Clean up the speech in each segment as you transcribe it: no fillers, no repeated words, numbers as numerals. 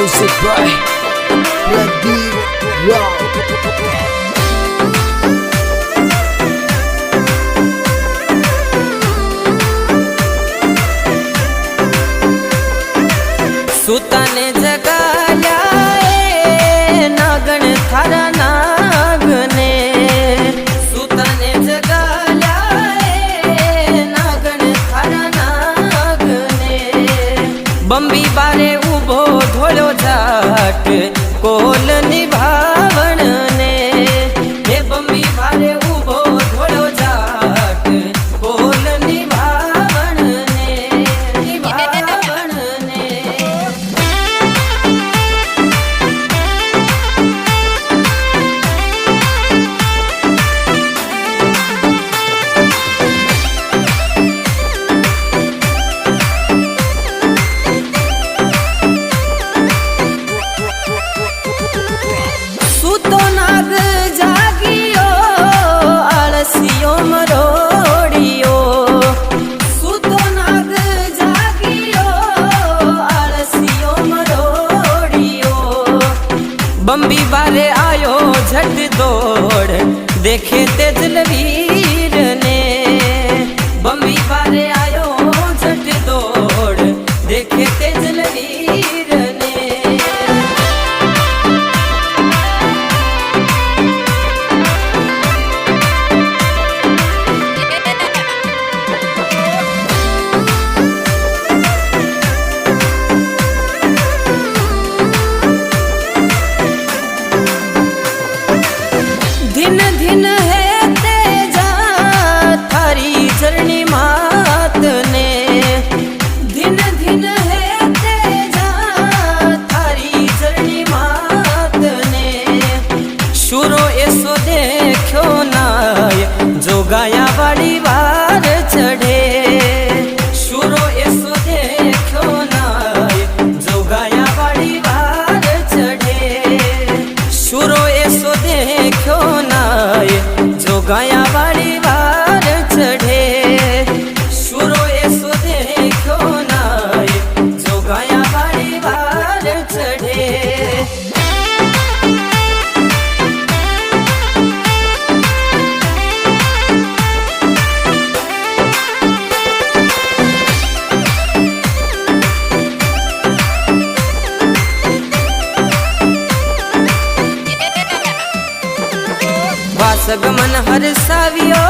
Music by Pradeep Rao. सुताने जगाया नागण थारा नागने सुताने जगाया नागण थारा नागने बंबी बारे उभो धोलो जाट कोल निभावण ने हे बंबी बारे उभो धोलो जाट कोल निभावण ने निभावण ने सूतो नाग जागियो आलसियो मरोड़ियो सूतो नाग जागियो आलसियो मरोड़ियो बंबी बारे आयो झट दौड़ देखे तेजलवीर ने बंबी बारे आयो झट दौड़ देखे तेजलवीर ने दिन दिन है तेजा थारी चरणी मात ने दिन दिन है तेजा थारी चरणी मात ने शुरो ऐसो देखो नाय जो गाया वाली वार चढ़े शुरो ऐसो देखो नाय जो गाया वाली वार चढ़े शुरो ऐसो देखो नाय जो गाया वाली वार चढ़े शुरो ऐसो देखो नाय जो गाया वाली वार चढ़े वासगमन हर सावियो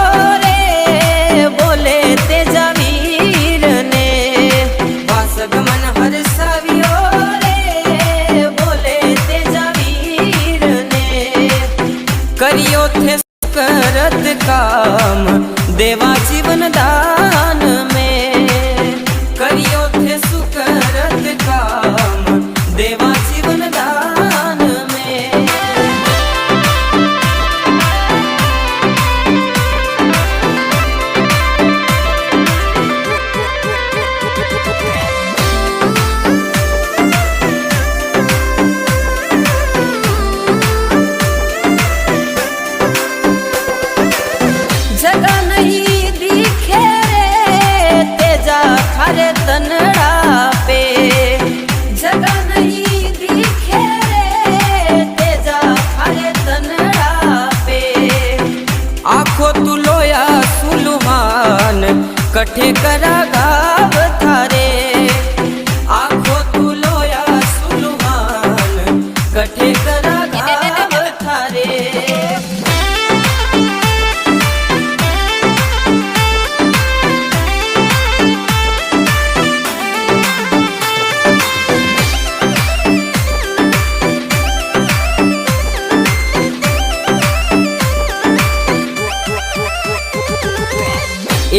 रे बोले तेजा वीर ने वासगमन हर सावियो रे बोले तेजा वीर ने करियो थे करत काम देवा जीवन दान में करियो थे सुकरत काम देवा जीवन दान में जगह नहीं दिखे रे तेजा थारे तनड़ा पे जगह नहीं दिखे रे तेजा थारे तनड़ा पे आखो तू लोया सुलुहान कठे करा गाव थारे आखो तू लोया सुलुहान कठे करा गाव थारे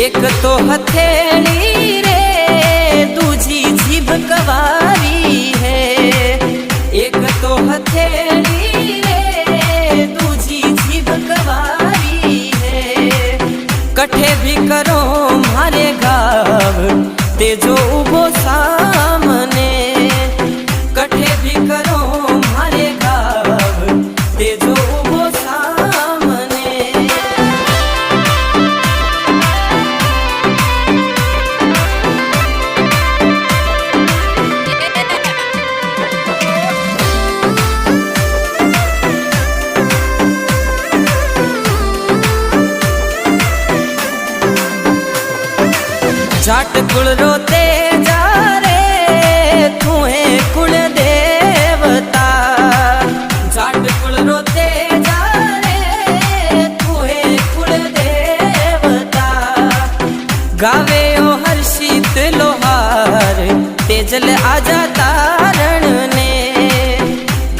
एक तो हथेली रे दूजी जीभ कवारी है एक तो हथेली रे दूजी जीभ कवारी है कठे भी करो मारे गाव तेजो उभो सामने कठे भी करो मारे गाव तेजो उभो सामने जाट कुल रोते जा रे तू है कुल देवता जाट कुल रोते जा रे तू है कुल देवता गावे ओ हर्षित लोहार तेजल आजा तारण ने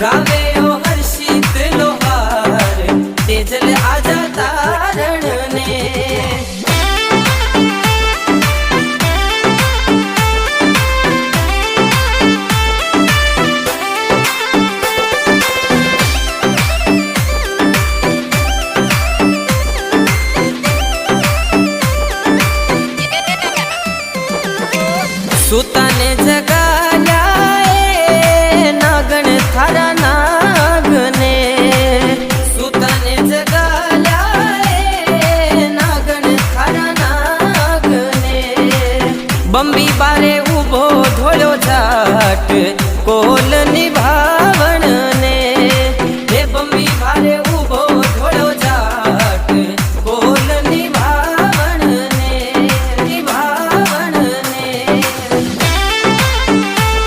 गावे ओ हर्षित लोहार तेजल आजा तारण ने सूता ने जगाया नागण थारा नाग ने सूता ने जगाया नागण थारा नाग ने बंबी बारे उभो धोलो जाट कोल निभावण